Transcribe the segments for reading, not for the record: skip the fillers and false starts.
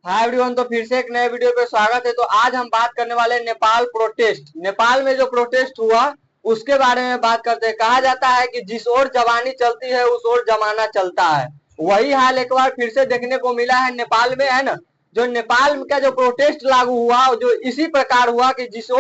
Hi everyone, तो फिर से एक नए वीडियो पे स्वागत है। तो आज हम बात करने वाले हैं नेपाल प्रोटेस्ट। नेपाल में जो प्रोटेस्ट हुआ उसके बारे में बात करते हैं। कहा जाता है कि जिस ओर जवानी चलती है उस ओर जमाना चलता है। वही हाल एक बार फिर से देखने को मिला है नेपाल में, है ना। जो नेपाल का जो प्रोटेस्ट लागू हुआ जो इसी प्रकार हुआ कि जिस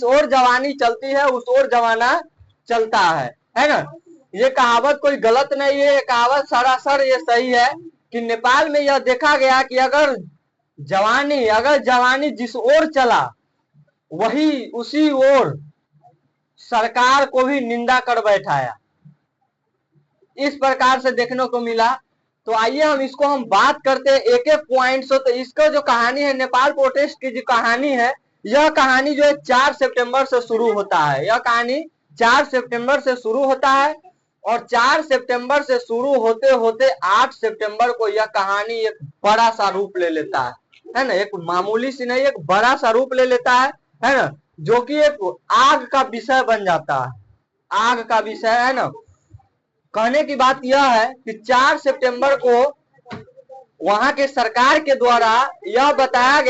ओर जवानी चलती है उस ओर जमाना चलता है ना। ये कहावत कोई गलत नहीं है, ये कहावत सरासर ये सही है कि नेपाल में यह देखा गया कि अगर जवानी जिस ओर चला वही उसी ओर सरकार को भी निंदा कर बैठाया। इस प्रकार से देखने को मिला। तो आइए हम बात करते हैं एक एक पॉइंट से। तो इसका जो कहानी है, नेपाल प्रोटेस्ट की जो कहानी है, यह कहानी जो है 4 सितंबर से शुरू होता है। यह कहानी 4 सितंबर से शुरू होता है और 4 सितंबर से शुरू होते होते 8 सितंबर को यह कहानी एक बड़ा सा रूप ले लेता है ना। एक मामूली सी नहीं, एक बड़ा सा रूप ले लेता है ना, जो कि एक आग का विषय बन जाता है। आग का विषय है ना। कहने की बात यह है कि 4 सितंबर को वहां के सरकार के द्वारा यह बताया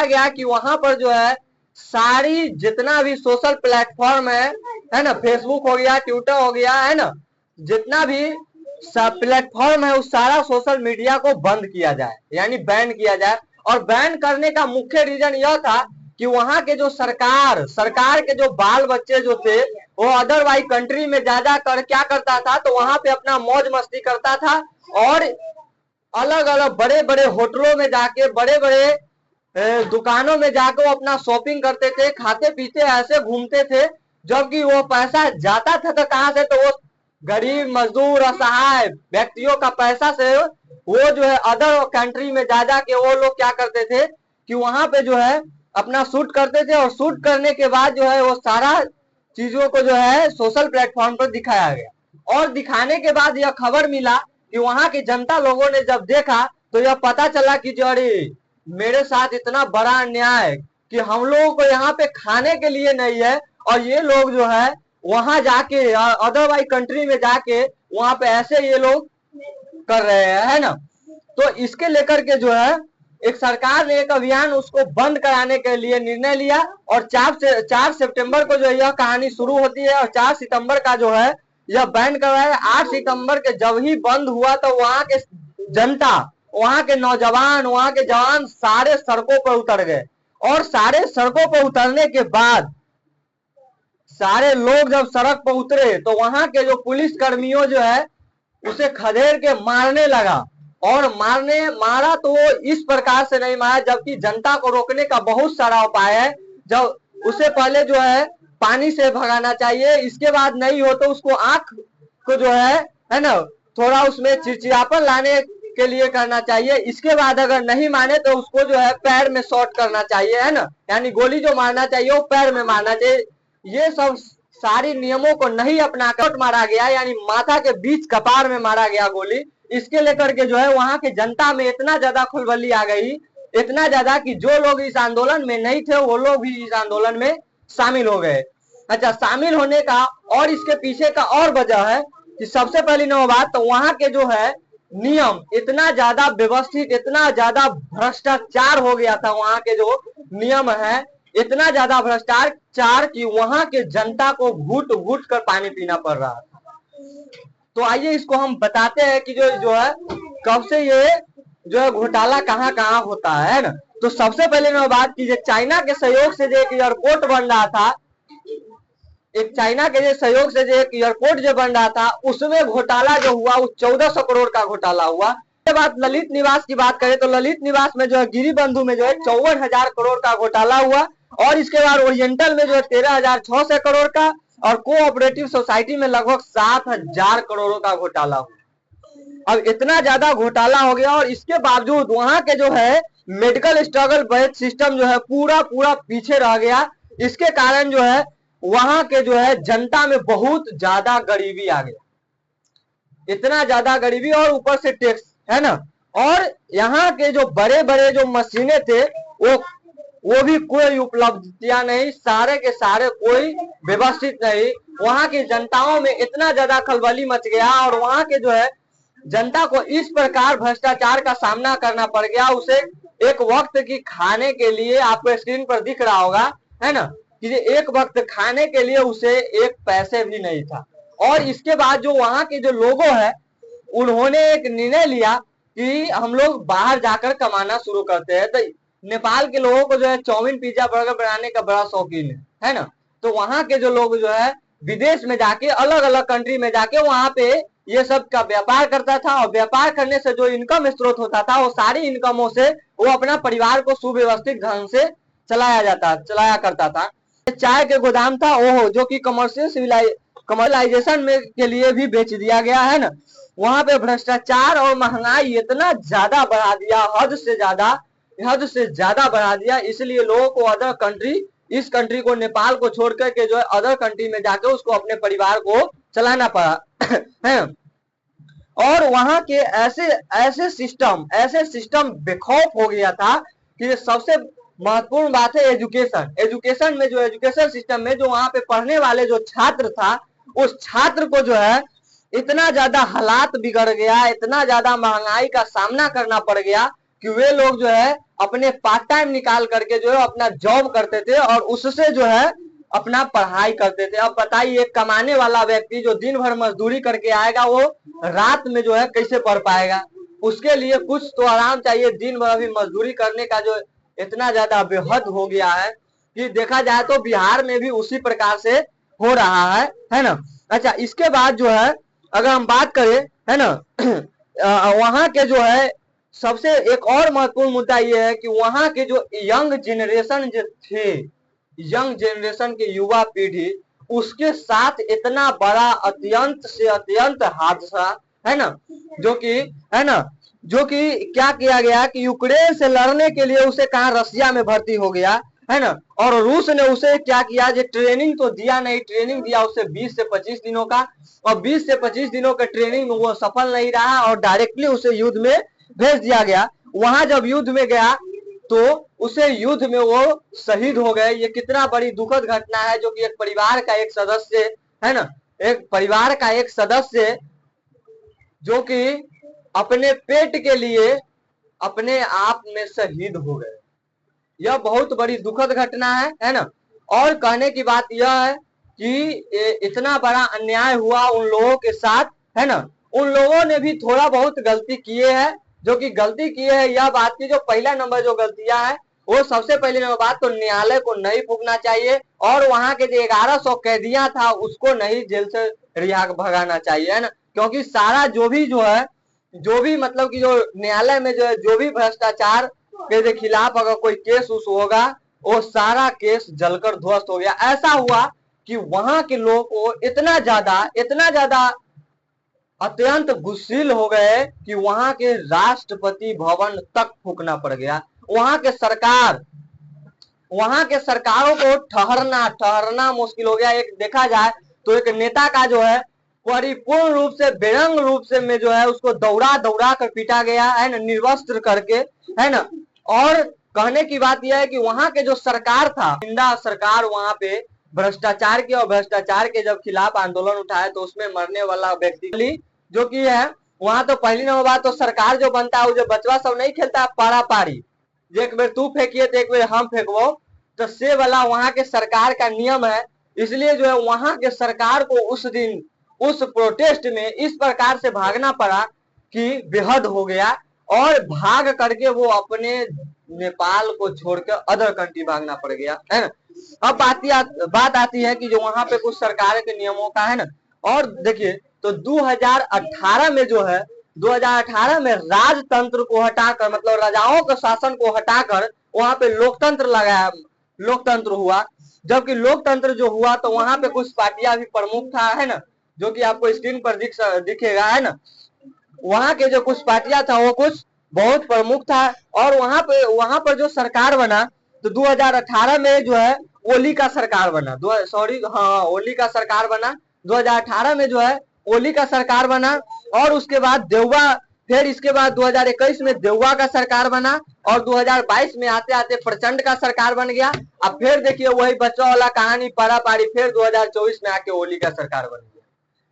गया कि वहां पर जो है सारी जितना भी सोशल प्लेटफॉर्म है ना, फेसबुक हो गया, ट्विटर हो गया, है ना, जितना भी प्लेटफॉर्म है उस सारा सोशल मीडिया को बंद किया जाए, यानी बैन किया जाए। और बैन करने का मुख्य रीजन यह था कि वहां के जो सरकार के जो बाल बच्चे जो थे वो अदरवाइज कंट्री में जा कर क्या करता था, तो वहां पे अपना मौज मस्ती करता था और अलग अलग बड़े बड़े होटलों में जाके, बड़े बड़े दुकानों में जाकर वो अपना शॉपिंग करते थे, खाते पीते ऐसे घूमते थे। जबकि वो पैसा जाता था तो कहां से, तो वो गरीब मजदूर असहाय व्यक्तियों का पैसा से वो जो है अदर कंट्री में जा के वो लोग क्या करते थे कि वहां पे जो है अपना शूट करते थे। और शूट करने के बाद जो है वो सारा चीजों को जो है सोशल प्लेटफॉर्म पर दिखाया गया। और दिखाने के बाद यह खबर मिला कि वहां की जनता लोगों ने जब देखा तो यह पता चला कि जो अरे मेरे साथ इतना बड़ा अन्याय कि हम लोगों को यहाँ पे खाने के लिए नहीं है और ये लोग जो है वहां जाके अदरवाइज कंट्री में जाके वहां पे ऐसे ये लोग कर रहे हैं, है ना। तो इसके लेकर के जो है एक सरकार ने एक अभियान उसको बंद कराने के लिए निर्णय लिया। और 4 सितंबर को जो यह कहानी शुरू होती है और 4 सितंबर का जो है यह बैन करवाया। 8 सितंबर के जब ही बंद हुआ तो वहां के जनता, वहां के नौजवान, वहां के जवान सारे सड़कों पर उतर गए। और सारे सड़कों पर उतरने के बाद सारे लोग जब सड़क पर उतरे तो वहां के जो पुलिस कर्मियों जो है उसे खदेड़ के मारने लगा। और मारा तो वो इस प्रकार से नहीं मारा, जबकि जनता को रोकने का बहुत सारा उपाय है। जब उसे पहले जो है पानी से भगाना चाहिए, इसके बाद नहीं हो तो उसको आंख को जो है ना, थोड़ा उसमें चिड़चिड़ापन लाने के लिए करना चाहिए। इसके बाद अगर नहीं माने तो उसको जो है पैर में शॉट करना चाहिए, है ना, यानी गोली जो मारना चाहिए वो पैर में मारना चाहिए। ये सब सारी नियमों को नहीं अपनाकर मारा गया, यानी माथा के बीच कपार में मारा गया गोली। इसके लेकर के जो है वहां के जनता में इतना ज्यादा खुलबली आ गई, इतना ज्यादा कि जो लोग इस आंदोलन में नहीं थे वो लोग भी इस आंदोलन में शामिल हो गए। अच्छा, शामिल होने का और इसके पीछे का और वजह है कि सबसे पहली बात तो वहां के जो है नियम इतना ज्यादा व्यवस्थित, इतना ज्यादा भ्रष्टाचार हो गया था। वहां के जो नियम है इतना ज्यादा भ्रष्टाचार कि वहां के जनता को घुट घुट कर पानी पीना पड़ रहा था। तो आइए इसको हम बताते हैं कि जो है कब से ये जो है घोटाला कहाँ कहाँ होता है ना। तो सबसे पहले मैं बात की चाइना के सहयोग से जो एक एयरपोर्ट बन रहा था, चाइना के सहयोग से जो एक एयरपोर्ट जो बन रहा था उसमें घोटाला जो हुआ वो 1400 करोड़ का घोटाला हुआ। उसके बाद ललित निवास की बात करें तो ललित निवास में जो है गिरी बंधु में जो है 54,000 करोड़ का घोटाला हुआ। और इसके बाद ओरिएंटल में जो है 13,600 करोड़ का और कोऑपरेटिव सोसाइटी में लगभग 7,000 करोड़ों का घोटाला हुआ। अब इतना ज्यादा घोटाला हो गया और इसके बावजूद वहां के जो है मेडिकल स्ट्रगल बेड सिस्टम जो है पूरा पीछे रह गया। इसके कारण जो है वहां के जो है जनता में बहुत ज्यादा गरीबी आ गया, इतना ज्यादा गरीबी और ऊपर से टैक्स, है ना। और यहाँ के जो बड़े बड़े जो मशीनें थे वो भी कोई उपलब्धियां नहीं, सारे के सारे कोई व्यवस्थित नहीं। वहां की जनताओं में इतना ज्यादा खलबली मच गया और वहां के जो है जनता को इस प्रकार भ्रष्टाचार का सामना करना पड़ गया। उसे एक वक्त की खाने के लिए, आपको स्क्रीन पर दिख रहा होगा, है ना, कि एक वक्त खाने के लिए उसे एक पैसे भी नहीं था। और इसके बाद जो वहां के जो लोगों है, उन्होंने एक निर्णय लिया कि हम लोग बाहर जाकर कमाना शुरू करते हैं। तो नेपाल के लोगों को जो है चाउमीन, पिज्जा, बर्गर बनाने का बड़ा शौकीन है ना। तो वहां के जो लोग जो है विदेश में जाके, अलग अलग कंट्री में जाके वहां पे ये सब का व्यापार करता था, और व्यापार करने से जो इनकम स्रोत होता था, वो सारी इनकमों से वो अपना परिवार को सुव्यवस्थित ढंग से चलाया करता था। चाय के गोदाम था ओहो, जो कि कमर्शियलाइजेशन में के लिए भी बेच दिया गया है ना। वहां पे भ्रष्टाचार और महंगाई इतना ज्यादा बढ़ा दिया, हद से ज्यादा बढ़ा दिया, इसलिए लोगों को अदर कंट्री, इस कंट्री को, नेपाल को छोड़ करके जो है अदर कंट्री में जाके उसको अपने परिवार को चलाना पड़ा है। और वहां के ऐसे सिस्टम बेखौफ हो गया था कि सबसे महत्वपूर्ण बात है एजुकेशन में, जो एजुकेशन सिस्टम में जो वहां पे पढ़ने वाले जो छात्र था, उस छात्र को जो है इतना ज्यादा हालात बिगड़ गया, इतना ज्यादा महंगाई का सामना करना पड़ गया कि वे लोग जो है अपने पार्ट टाइम निकाल करके जो है अपना जॉब करते थे और उससे जो है अपना पढ़ाई करते थे। अब बताइए, कमाने वाला व्यक्ति जो दिन भर मजदूरी करके आएगा, वो रात में जो है कैसे पढ़ पाएगा? उसके लिए कुछ तो आराम चाहिए। दिन भर अभी मजदूरी करने का जो इतना ज्यादा बेहद हो गया है कि देखा जाए तो बिहार में भी उसी प्रकार से हो रहा है ना। अच्छा, इसके बाद जो है अगर हम बात करें, है ना, वहां के जो है सबसे एक और महत्वपूर्ण मुद्दा ये है कि वहां के जो यंग जेनरेशन जो थे, यंग जेनरेशन के युवा पीढ़ी, उसके साथ इतना बड़ा अत्यंत से अत्यंत हादसा है ना, जो कि क्या किया गया कि यूक्रेन से लड़ने के लिए उसे कहा रसिया में भर्ती हो गया, है ना। और रूस ने उसे क्या किया, जो ट्रेनिंग तो दिया नहीं, ट्रेनिंग दिया उसे 20 से 25 दिनों का, और 20 से 25 दिनों के ट्रेनिंग में वो सफल नहीं रहा और डायरेक्टली उसे युद्ध में भेज दिया गया। वहां जब युद्ध में गया तो उसे युद्ध में वो शहीद हो गए। ये कितना बड़ी दुखद घटना है, जो कि एक परिवार का एक सदस्य, है ना, एक परिवार का एक सदस्य जो कि अपने पेट के लिए अपने आप में शहीद हो गए। यह बहुत बड़ी दुखद घटना है ना। और कहने की बात यह है कि इतना बड़ा अन्याय हुआ उन लोगों के साथ, है ना। उन लोगों ने भी थोड़ा बहुत गलती किए हैं, जो कि गलती किए हैं यह बात की, जो पहला नंबर जो गलतियां है, वो सबसे पहले नंबर बात तो न्यायालय को नहीं फूकना चाहिए, और वहां के जो 1100 कैदियां था उसको नहीं जेल से रिहा भगाना चाहिए, है ना। क्योंकि सारा जो भी मतलब कि जो न्यायालय में जो है, जो भी भ्रष्टाचार के खिलाफ अगर कोई केस उस होगा, वो सारा केस जलकर ध्वस्त हो गया। ऐसा हुआ कि वहां के लोगों को इतना ज्यादा अत्यंत गुस्सिल हो गए कि वहां के राष्ट्रपति भवन तक फूकना पड़ गया। वहां के सरकारों को ठहरना मुश्किल हो गया। एक देखा जाए तो एक नेता का जो है परिपूर्ण रूप से, बेरंग रूप से में जो है उसको दौड़ा कर पीटा गया, है ना, निर्वस्त्र करके, है ना। और कहने की बात यह है कि वहां के जो सरकार था, इंडिया सरकार, वहां पे भ्रष्टाचार के और भ्रष्टाचार के जब खिलाफ आंदोलन उठाए तो उसमें मरने वाला व्यक्ति जो कि है, वहां तो पहली नंबर बात तो सरकार जो बनता है, जो बचवा सब नहीं खेलता पारा पारी, एक बेर तू फेंकिए तो एक बेर हम फेंकबो, तो से वाला वहां के सरकार का नियम है। इसलिए जो है वहां के सरकार को उस दिन उस प्रोटेस्ट में इस प्रकार से भागना पड़ा कि बेहद हो गया, और भाग करके वो अपने नेपाल को छोड़कर अदर कंट्री भागना पड़ गया, है ना। अब बात आती है कि जो वहां पे कुछ सरकार के नियमों का, है ना। और देखिए तो 2018 में जो है, 2018 में राजतंत्र को हटाकर, मतलब राजाओं के शासन को हटाकर वहां पे लोकतंत्र हुआ। जबकि लोकतंत्र जो हुआ तो वहां पे कुछ पार्टियां भी प्रमुख था, है ना, जो कि आपको स्क्रीन पर दिखेगा, है ना। वहां के जो कुछ पार्टियां था वो कुछ बहुत प्रमुख था, और वहां पर जो सरकार बना तो 2018 में जो है ओली का सरकार बना। ओली का सरकार बना 2018 में जो है ओली का सरकार बना। और उसके बाद फिर इसके बाद 2021 में देउवा का सरकार बना, और 2022 में आते आते प्रचंड का सरकार बन गया। अब फिर देखिए वही बच्चों वाला कहानी पारा पारी, फिर 2024 में आके ओली का सरकार बन गया।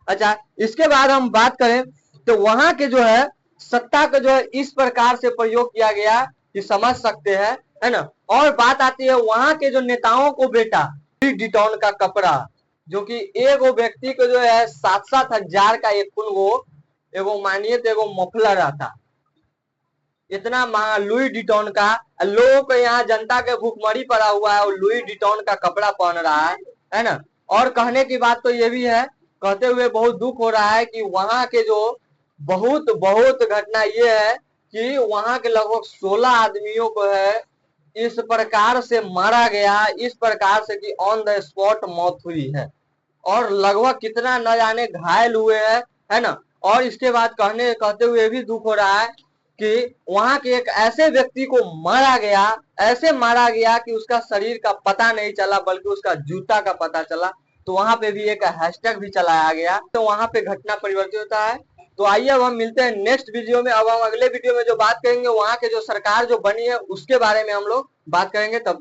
अच्छा, इसके बाद हम बात करें तो वहां के जो है सत्ता का जो है इस प्रकार से प्रयोग किया गया कि समझ सकते हैं, है ना। और बात आती है वहां के जो नेताओं को बेटा लुई डिटॉन का कपड़ा, जो कि एगो व्यक्ति को जो है 7-7 हजार का एक वो एगो मानिए तो एगो मफलर आता, इतना महंगा लुई डिटॉन का। लोगों को यहाँ जनता के भूखमरी पड़ा हुआ है और लुई डिटॉन का कपड़ा पहन रहा है ना। और कहने की बात तो ये भी है, कहते हुए बहुत दुख हो रहा है कि वहां के जो बहुत बहुत घटना ये है कि वहां के लगभग 16 आदमियों को है इस प्रकार से मारा गया, इस प्रकार से कि ऑन द स्पॉट मौत हुई है, और लगभग कितना न जाने घायल हुए हैं, है ना। और इसके बाद कहते हुए भी दुख हो रहा है कि वहां के एक ऐसे व्यक्ति को मारा गया, ऐसे मारा गया कि उसका शरीर का पता नहीं चला बल्कि उसका जूता का पता चला। तो वहां पे भी एक हैशटैग भी चलाया गया, तो वहां पे घटना परिवर्तित होता है। तो आइए अब हम मिलते हैं नेक्स्ट वीडियो में। अब हम अगले वीडियो में जो बात करेंगे वहां के जो सरकार जो बनी है उसके बारे में हम लोग बात करेंगे। तब